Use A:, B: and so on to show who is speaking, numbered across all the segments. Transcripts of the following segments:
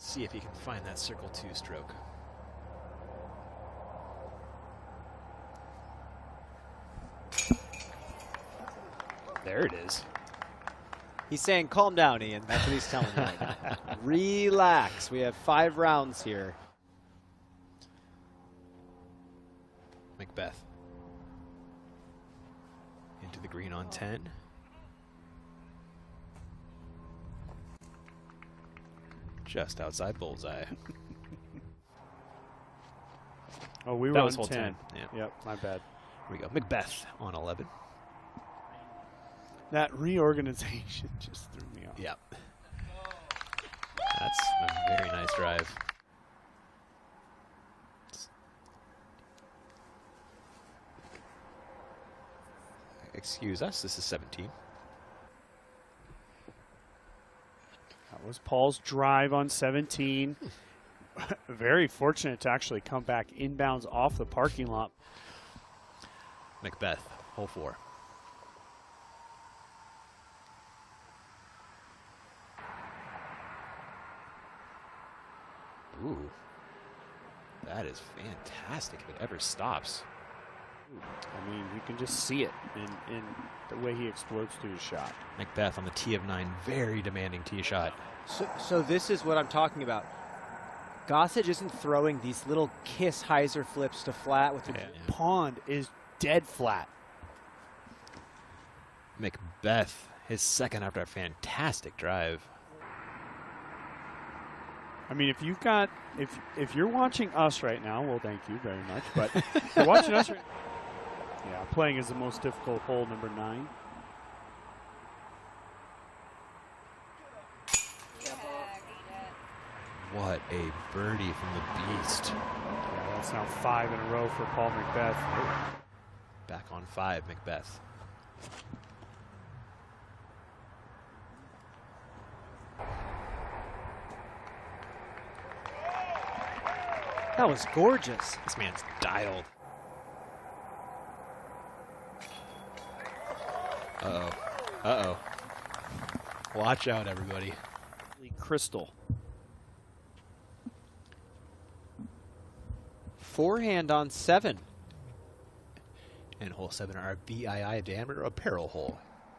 A: See if he can find that circle 2 stroke. There it is.
B: He's saying, calm down, Ian. That's what he's telling you right now. Relax. We have 5 rounds here.
A: McBeth. Into the green on 10. Just outside bullseye.
C: Oh, we were
A: That
C: on
A: was hole
C: 10.
A: 10. Yeah.
C: Yep, my bad.
A: Here we go. McBeth on 11.
C: That reorganization just threw me off.
A: Yep. That's a very nice drive. Excuse us, this is 17.
C: That was Paul's drive on 17. Very fortunate to actually come back inbounds off the parking lot.
A: McBeth, hole 4. Ooh. That is fantastic if it ever stops.
C: I mean, you can just see it in the way he explodes through his shot.
A: McBeth on the tee of 9, very demanding tee shot.
B: So this is what I'm talking about. Gossage isn't throwing these little kiss hyzer flips to flat with the
C: pond is dead flat.
A: McBeth, his second after a fantastic drive.
C: I mean, if you've got, if you're watching us right now, well, thank you very much. But if you're watching us right now, yeah, playing is the most difficult hole, number 9.
A: What a birdie from the beast.
C: Yeah, that's now 5 in a row for Paul McBeth.
A: Back on 5, McBeth.
B: That was gorgeous.
A: This man's dialed. Uh-oh. Uh-oh. Watch out, everybody.
C: Crystal.
B: Forehand on 7.
A: And hole 7, our VII diameter apparel hole.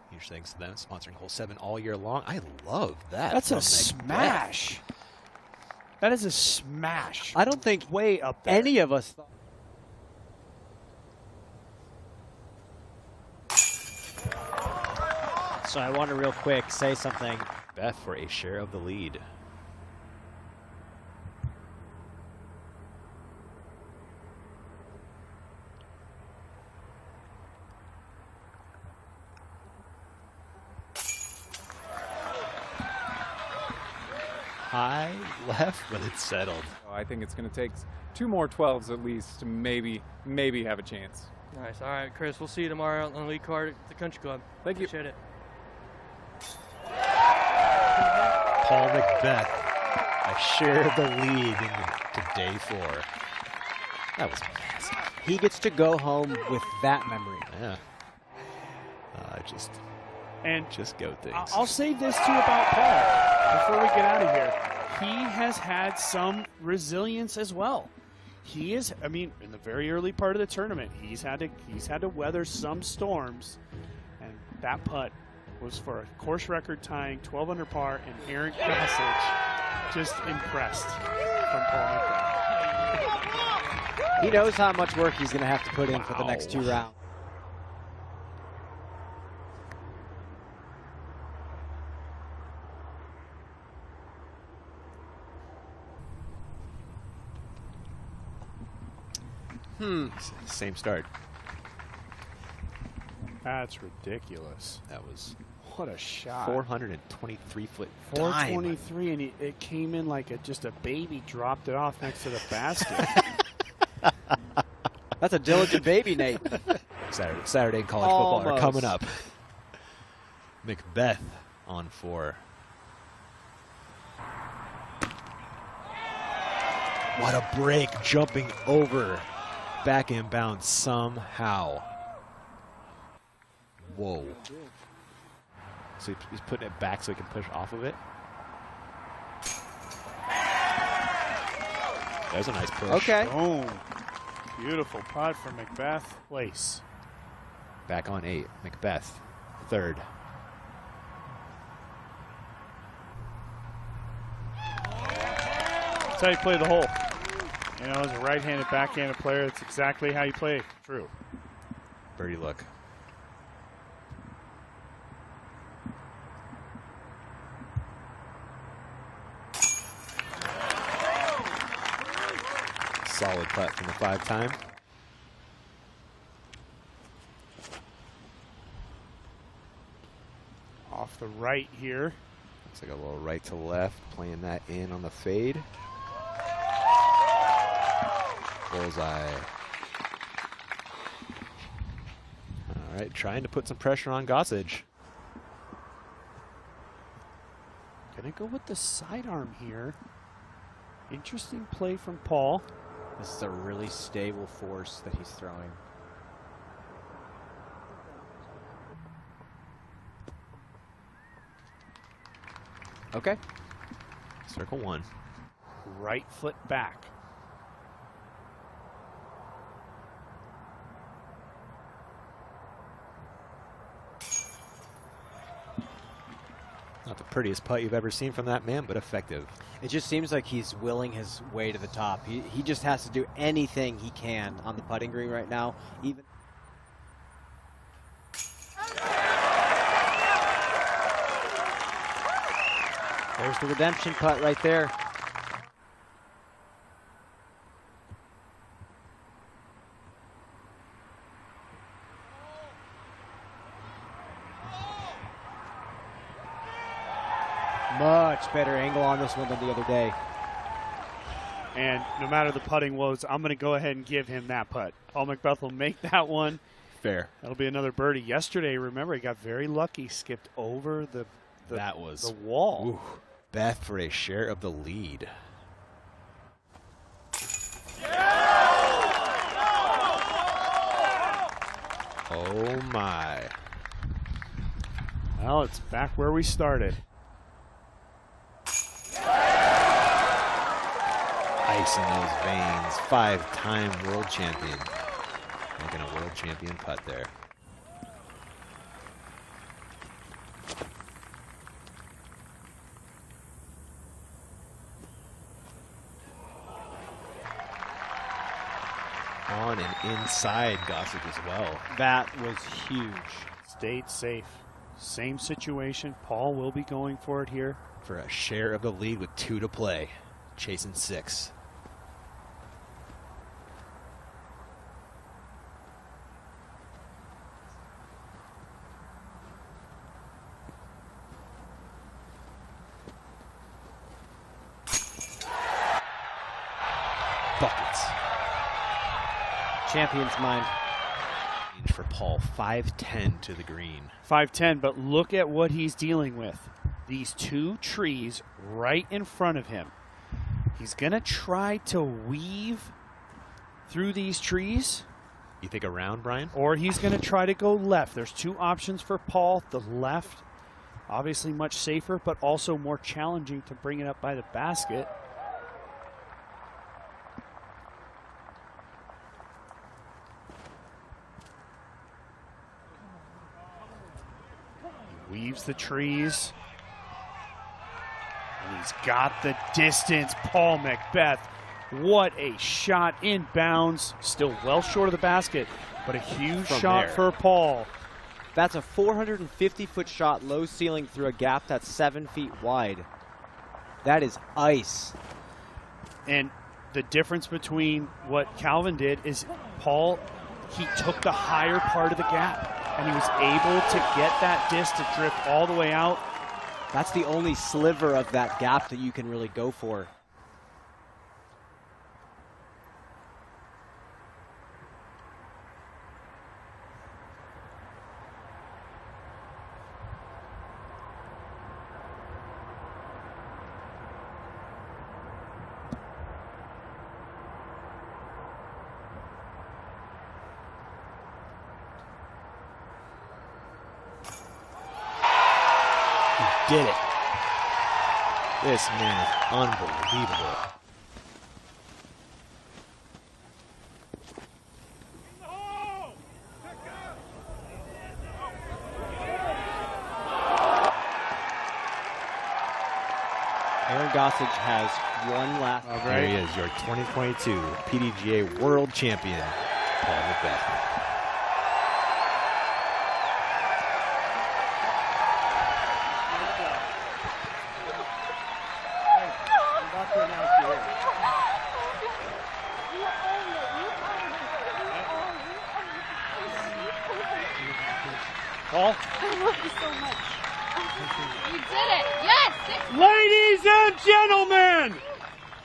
A: Huge thanks to them sponsoring hole 7 all year long. I love that.
C: That's a smash. That is a smash.
B: I don't think
C: way up there.
B: any of us thought. So I want to real quick say something.
A: Beth for a share of the lead. High left, but it's settled.
D: I think it's going to take 2 more 12s at least to maybe have a chance.
E: Nice. All right, Chris, we'll see you tomorrow on the lead card at the country club.
D: Thank you.
E: Appreciate it.
A: Paul McBeth, a share of the lead into day 4. That was massive.
B: He gets to go home with that memory.
A: Yeah. Just go things.
C: I'll say this too about Paul before we get out of here. He has had some resilience as well. He is, I mean, in the very early part of the tournament, he's had to weather some storms, and that putt was for a course record tying 12 under par, and Aaron Gossage just impressed from Paul McBeth.
B: He knows how much work he's going to have to put in for the next 2 rounds.
A: Same start.
C: That's ridiculous.
A: That was
C: what a shot.
A: 423-foot
C: 423, and it came in like just a baby dropped it off next to the basket.
B: That's a diligent baby, Nate.
A: Saturday in college football are coming up. McBeth on 4. What a break, jumping over. Back inbound somehow. Whoa. So he's putting it back so he can push off of it. There's a nice push.
B: Okay.
C: Boom. Beautiful putt for McBeth. Place.
A: Back on 8. McBeth, third.
C: That's how you play the hole. You know, as a right-handed, backhanded player, that's exactly how you play. True.
A: Birdie look. Solid putt from the 5-time.
C: Off the right here.
A: Looks like a little right to left, playing that in on the fade. Bullseye. All right, trying to put some pressure on Gossage.
C: Gonna go with the sidearm here. Interesting play from Paul.
B: This is a really stable force that he's throwing. Okay.
A: Circle 1.
C: Right foot back.
A: Not the prettiest putt you've ever seen from that man, but effective.
B: It just seems like he's willing his way to the top. He just has to do anything he can on the putting green right now. Even there's the redemption putt right there. Much better angle on this one than the other day.
C: And no matter the putting woes, I'm going to go ahead and give him that putt. Paul McBeth will make that one.
A: Fair.
C: That'll be another birdie. Yesterday, remember, he got very lucky, skipped over the wall.
A: Ooh, Beth for a share of the lead. Oh my.
C: Well, it's back where we started.
A: Ice in those veins. 5-time world champion. Making a world champion putt there. On and inside Gossage as well.
B: That was huge.
C: Stayed safe. Same situation. Paul will be going for it here.
A: For a share of the lead with 2 to play. Chasing 6. Buckets.
B: Champion's mind.
A: For Paul, 5-10 to the green.
C: 5-10, but look at what he's dealing with. These 2 trees right in front of him. He's going to try to weave through these trees.
A: You think around, Brian?
C: Or he's going to try to go left. There's 2 options for Paul. The left, obviously much safer, but also more challenging to bring it up by the basket. He weaves the trees. And he's got the distance. Paul McBeth, what a shot inbounds. Still well short of the basket, but a huge shot for Paul.
B: That's a 450-foot shot, low ceiling through a gap that's 7 feet wide. That is ice.
C: And the difference between what Calvin did is Paul, he took the higher part of the gap, and he was able to get that disc to drift all the way out.
B: That's the only sliver of that gap that you can really go for.
A: Did it. This man is unbelievable.
B: Gossage has one lap.
A: There he is, your 2022 PDGA World Champion, Paul McBeth.
C: Paul?
F: I love you so much. You did it. Yes.
C: Ladies and gentlemen,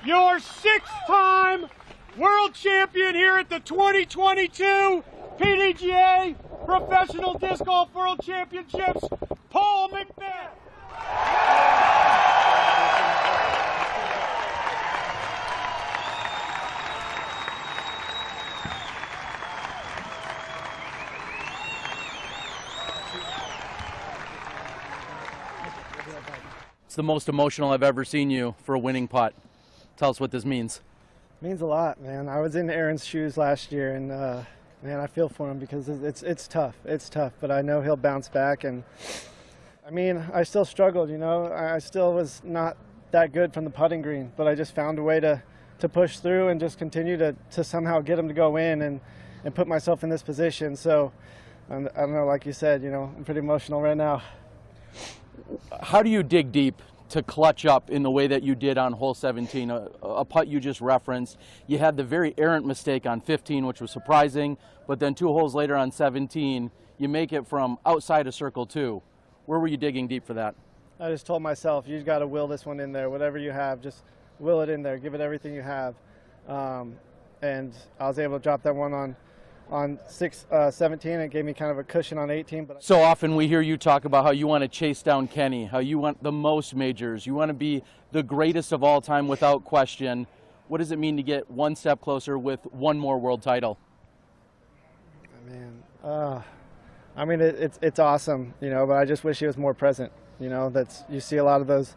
C: your 6-time world champion here at the 2022 PDGA Professional Disc Golf World Championships, Paul McBeth.
G: It's the most emotional I've ever seen you for a winning putt. Tell us what this means.
H: Means a lot, man. I was in Aaron's shoes last year, and man, I feel for him because it's tough. It's tough, but I know he'll bounce back. And I mean, I still struggled, you know. I still was not that good from the putting green, but I just found a way to push through and just continue to somehow get him to go in and put myself in this position. So I don't know, like you said, you know, I'm pretty emotional right now.
G: How do you dig deep to clutch up in the way that you did on hole 17, a putt you just referenced? You had the very errant mistake on 15, which was surprising, but then 2 holes later on 17, you make it from outside of circle 2. Where were you digging deep for that?
H: I just told myself, you got to will this one in there. Whatever you have, just will it in there. Give it everything you have. And I was able to drop that one on 17. It gave me kind of a cushion on 18. But
G: So often we hear you talk about how you want to chase down Kenny, how you want the most majors, you want to be the greatest of all time without question. What does it mean to get one step closer with one more world title?
H: Man, I mean, it's awesome, you know, but I just wish he was more present. You know, you see a lot of those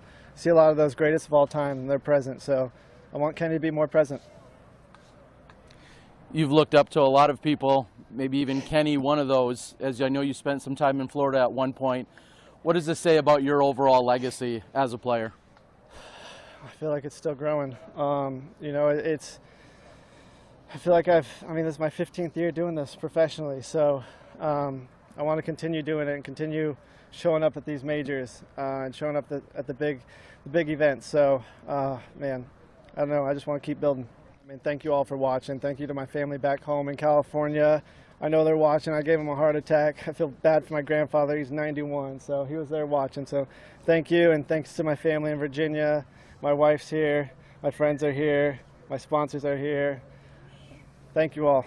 H: greatest of all time, and they're present. So I want Kenny to be more present.
G: You've looked up to a lot of people, maybe even Kenny, one of those, as I know you spent some time in Florida at one point. What does this say about your overall legacy as a player?
H: I feel like it's still growing. You know, I feel like I mean, this is my 15th year doing this professionally, so I want to continue doing it and continue showing up at these majors and showing up at the big events. So, man, I don't know, I just want to keep building. I mean, thank you all for watching. Thank you to my family back home in California. I know they're watching. I gave them a heart attack. I feel bad for my grandfather. He's 91, so he was there watching. So thank you, and thanks to my family in Virginia. My wife's here. My friends are here. My sponsors are here. Thank you all.